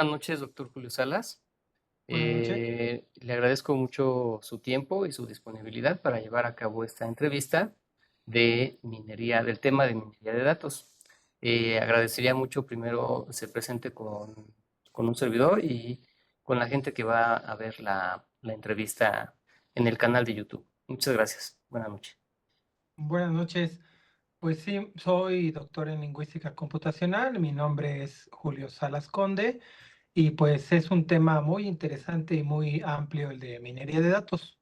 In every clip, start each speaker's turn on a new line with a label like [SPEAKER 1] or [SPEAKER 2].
[SPEAKER 1] Buenas noches, doctor Julio Salas.
[SPEAKER 2] Buenas noches.
[SPEAKER 1] Le agradezco mucho su tiempo y su disponibilidad para llevar a cabo esta entrevista de minería, del tema de minería de datos. Agradecería mucho primero se presente con un servidor y con la gente que va a ver la entrevista en el canal de YouTube. Muchas gracias. Buenas noches.
[SPEAKER 2] Buenas noches. Pues sí, soy doctor en lingüística computacional. Mi nombre es Julio Salas Conde y pues es un tema muy interesante y muy amplio el de minería de datos.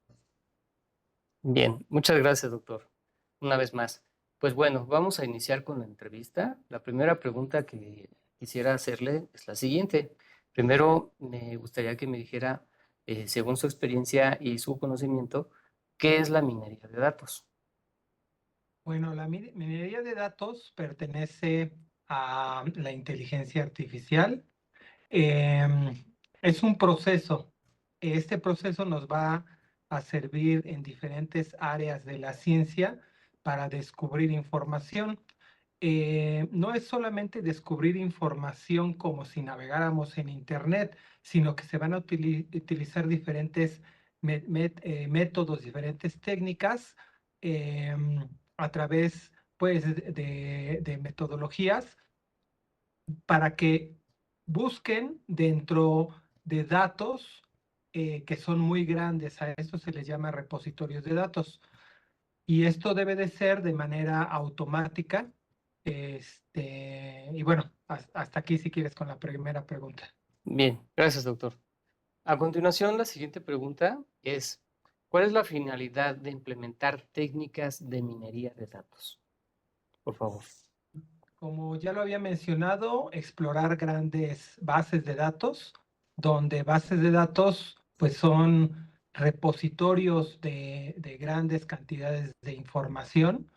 [SPEAKER 1] Bien, muchas gracias, doctor. Una vez más. Pues bueno, vamos a iniciar con la entrevista. La primera pregunta que quisiera hacerle es la siguiente. Primero, me gustaría que me dijera, según su experiencia y su conocimiento, ¿qué es la minería de datos?
[SPEAKER 2] Bueno, la minería de datos pertenece a la inteligencia artificial. Em, es un proceso. Este proceso nos va a servir en diferentes áreas de la ciencia para descubrir información. No es solamente descubrir información como si navegáramos en Internet, sino que se van a utilizar diferentes métodos, diferentes técnicas a través pues, de metodologías para que busquen dentro de datos que son muy grandes. A esto se les llama repositorios de datos. Y esto debe de ser de manera automática. Y bueno, hasta aquí si quieres con la primera pregunta.
[SPEAKER 1] Bien, gracias, doctor. A continuación, la siguiente pregunta es, ¿cuál es la finalidad de implementar técnicas de minería de datos? Por favor.
[SPEAKER 2] Como ya lo había mencionado, explorar grandes bases de datos, donde bases de datos pues son repositorios de grandes cantidades de información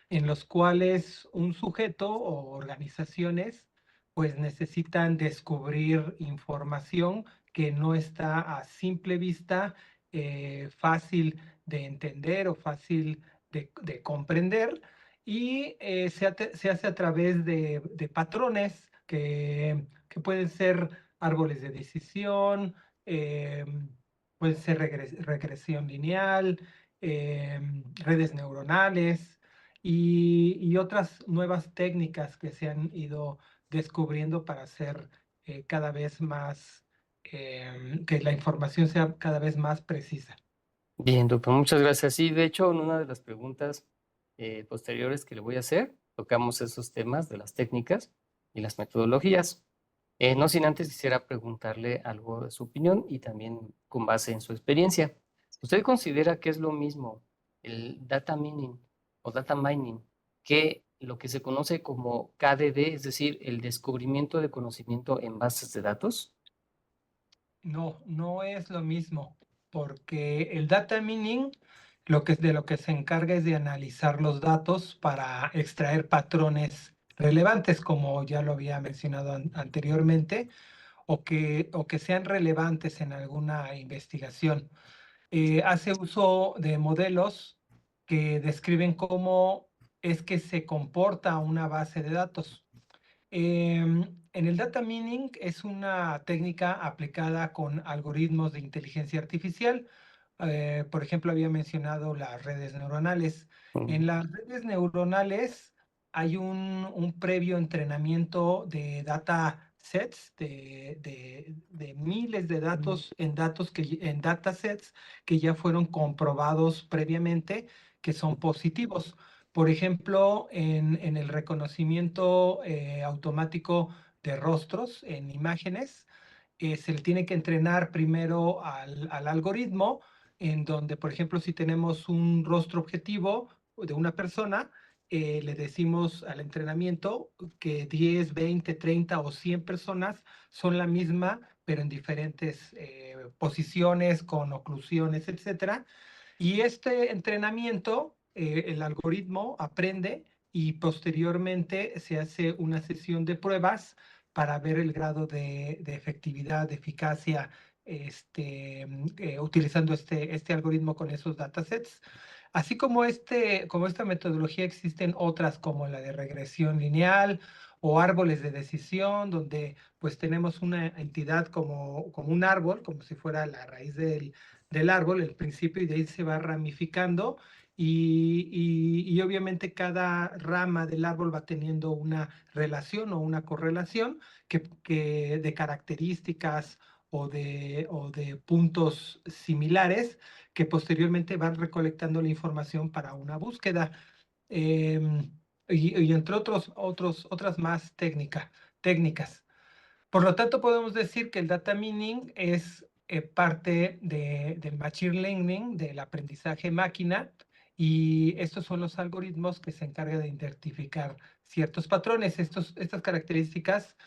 [SPEAKER 2] en los cuales un sujeto o organizaciones pues necesitan descubrir información que no está a simple vista fácil de entender o fácil de comprender y se hace a través de patrones que pueden ser árboles de decisión, eh, puede ser regresión lineal, redes neuronales y otras nuevas técnicas que se han ido descubriendo para hacer cada vez más, que la información sea cada vez más precisa.
[SPEAKER 1] Bien, doctor, muchas gracias. Sí, de hecho, en una de las preguntas posteriores que le voy a hacer, tocamos esos temas de las técnicas y las metodologías. No sin antes quisiera preguntarle algo de su opinión y también con base en su experiencia. ¿Usted considera que es lo mismo el data mining o data mining que lo que se conoce como KDD, es decir, el descubrimiento de conocimiento en bases de datos?
[SPEAKER 2] No, no es lo mismo, porque el data mining de lo que se encarga es de analizar los datos para extraer patrones relevantes, como ya lo había mencionado anteriormente, o que sean relevantes en alguna investigación. Hace uso de modelos que describen cómo es que se comporta una base de datos. En el data mining es una técnica aplicada con algoritmos de inteligencia artificial. Por ejemplo, había mencionado las redes neuronales. En
[SPEAKER 1] Mm,
[SPEAKER 2] las redes neuronales hay un previo entrenamiento de data sets, de miles de datos en datasets que ya fueron comprobados previamente que son positivos. Por ejemplo, en el reconocimiento automático de rostros en imágenes, se le tiene que entrenar primero al algoritmo, en donde, por ejemplo, si tenemos un rostro objetivo de una persona, le decimos al entrenamiento que 10, 20, 30 o 100 personas son la misma, pero en diferentes posiciones, con oclusiones, etcétera. Y este entrenamiento, el algoritmo aprende y posteriormente se hace una sesión de pruebas para ver el grado de efectividad, de eficacia, utilizando este algoritmo con esos datasets. Así como esta metodología, existen otras como la de regresión lineal o árboles de decisión, donde pues tenemos una entidad como un árbol, como si fuera la raíz del árbol, el principio, y de ahí se va ramificando. Y obviamente cada rama del árbol va teniendo una relación o una correlación de características o de puntos similares que posteriormente van recolectando la información para una búsqueda. em, y entre otras más técnicas. Por lo tanto, podemos decir que el data mining es parte del machine learning, del aprendizaje máquina, y estos son los algoritmos que se encargan de identificar ciertos patrones. Estas características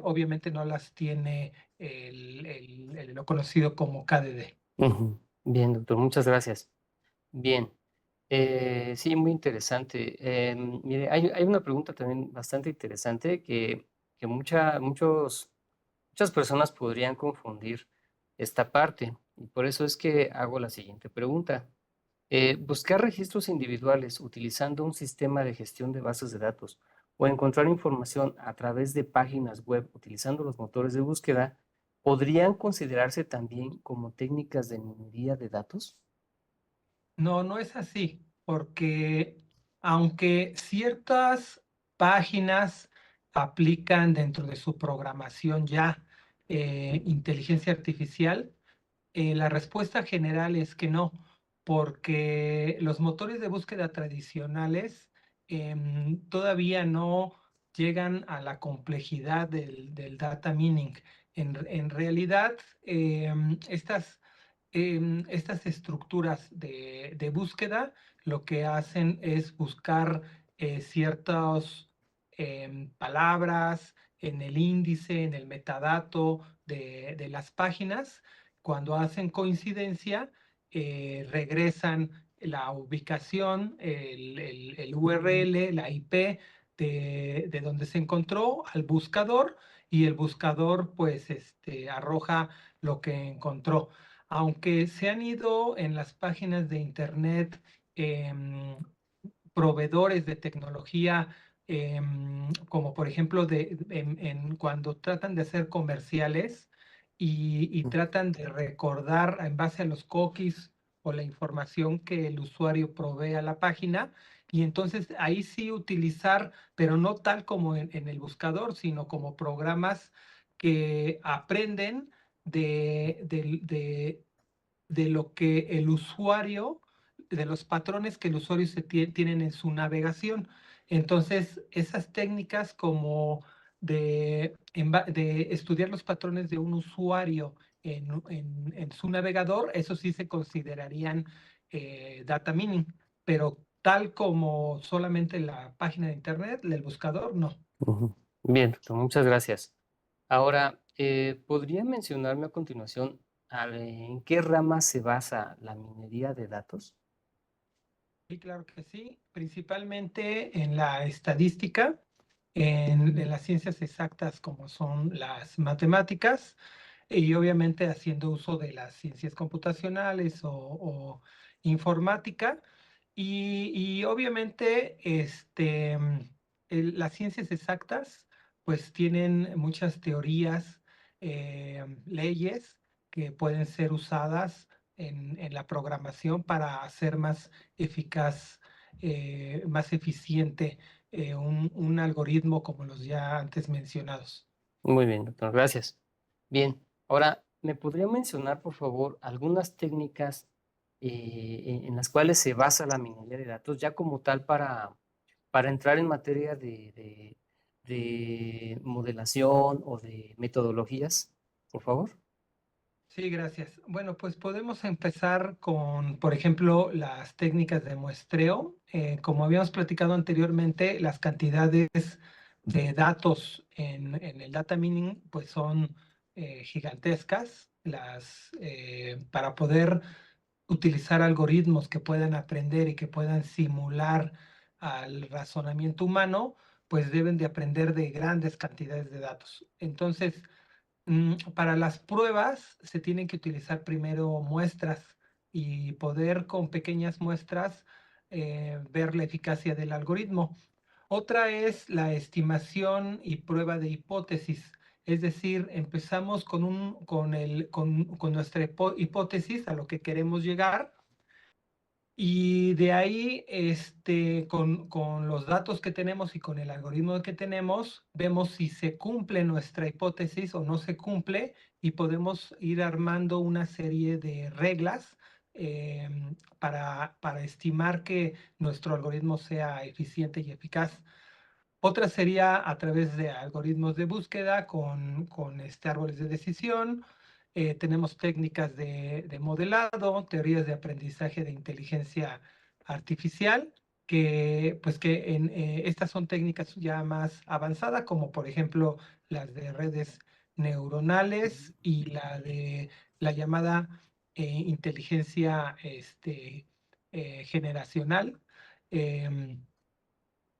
[SPEAKER 2] obviamente no las tiene lo conocido como KDD.
[SPEAKER 1] Ujú. Bien, doctor, muchas gracias. Bien, sí, muy interesante. Mire, hay una pregunta también bastante interesante que muchas personas podrían confundir esta parte, y por eso es que hago la siguiente pregunta. Buscar registros individuales utilizando un sistema de gestión de bases de datos o encontrar información a través de páginas web utilizando los motores de búsqueda, ¿podrían considerarse también como técnicas de minería de datos?
[SPEAKER 2] No, no es así, porque aunque ciertas páginas aplican dentro de su programación ya inteligencia artificial, la respuesta general es que no, porque los motores de búsqueda tradicionales todavía no llegan a la complejidad del data mining. En realidad, estas estructuras de búsqueda lo que hacen es buscar ciertas palabras en el índice, en el metadato de las páginas. Cuando hacen coincidencia, regresan la ubicación, el URL, la IP de donde se encontró al buscador, y el buscador pues arroja lo que encontró. Aunque se han ido en las páginas de internet proveedores de tecnología, como por ejemplo cuando tratan de hacer comerciales y tratan de recordar en base a los cookies o la información que el usuario provee a la página, y entonces ahí sí utilizar, pero no tal como en el buscador, sino como programas que aprenden de lo que el usuario, de los patrones que el usuario tienen en su navegación. Entonces, esas técnicas como de estudiar los patrones de un usuario en su navegador, eso sí se considerarían data mining, pero tal como solamente la página de internet, el buscador, no.
[SPEAKER 1] Ujú. Bien, doctor, muchas gracias. Ahora, ¿podría mencionarme a continuación en qué rama se basa la minería de datos?
[SPEAKER 2] Sí, claro que sí, principalmente en la estadística, en las ciencias exactas como son las matemáticas, y obviamente haciendo uso de las ciencias computacionales o informática. Y obviamente las ciencias exactas pues tienen muchas teorías, leyes que pueden ser usadas en la programación para hacer más eficaz, más eficiente un algoritmo como los ya antes mencionados.
[SPEAKER 1] Muy bien, doctor, gracias. Bien, ahora, ¿me podría mencionar, por favor, algunas técnicas en las cuales se basa la minería de datos, ya como tal para entrar en materia de modelación o de metodologías, por favor?
[SPEAKER 2] Sí, gracias. Bueno, pues podemos empezar con, por ejemplo, las técnicas de muestreo. Como habíamos platicado anteriormente, las cantidades de datos en el data mining pues son gigantescas. Para poder utilizar algoritmos que puedan aprender y que puedan simular al razonamiento humano, pues deben de aprender de grandes cantidades de datos. Entonces, para las pruebas se tienen que utilizar primero muestras y poder con pequeñas muestras ver la eficacia del algoritmo. Otra es la estimación y prueba de hipótesis. Es decir, empezamos con nuestra hipótesis a lo que queremos llegar y de ahí, con los datos que tenemos y con el algoritmo que tenemos, vemos si se cumple nuestra hipótesis o no se cumple y podemos ir armando una serie de reglas para estimar que nuestro algoritmo sea eficiente y eficaz. Otra sería a través de algoritmos de búsqueda con árboles de decisión. Tenemos técnicas de modelado, teorías de aprendizaje de inteligencia artificial, estas son técnicas ya más avanzadas, como por ejemplo las de redes neuronales y la llamada inteligencia generacional.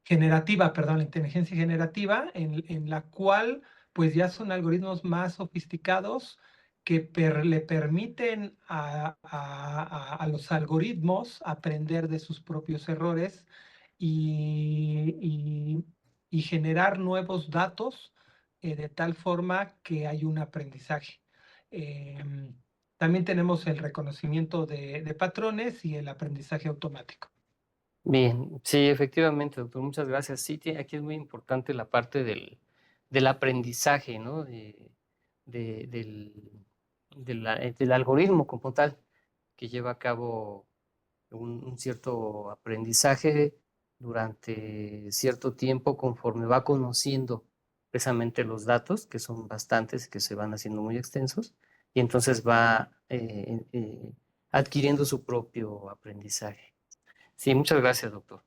[SPEAKER 2] Generativa, perdón, la inteligencia generativa, en la cual pues ya son algoritmos más sofisticados que le permiten a los algoritmos aprender de sus propios errores y generar nuevos datos de tal forma que hay un aprendizaje. También tenemos el reconocimiento de patrones y el aprendizaje automático.
[SPEAKER 1] Bien, sí, efectivamente, doctor, muchas gracias. Sí, aquí es muy importante la parte del aprendizaje, ¿no? De- del, del algoritmo como tal, que lleva a cabo un cierto aprendizaje durante cierto tiempo conforme va conociendo precisamente los datos, que son bastantes y que se van haciendo muy extensos, y entonces va adquiriendo su propio aprendizaje. Sí, muchas gracias, doctor.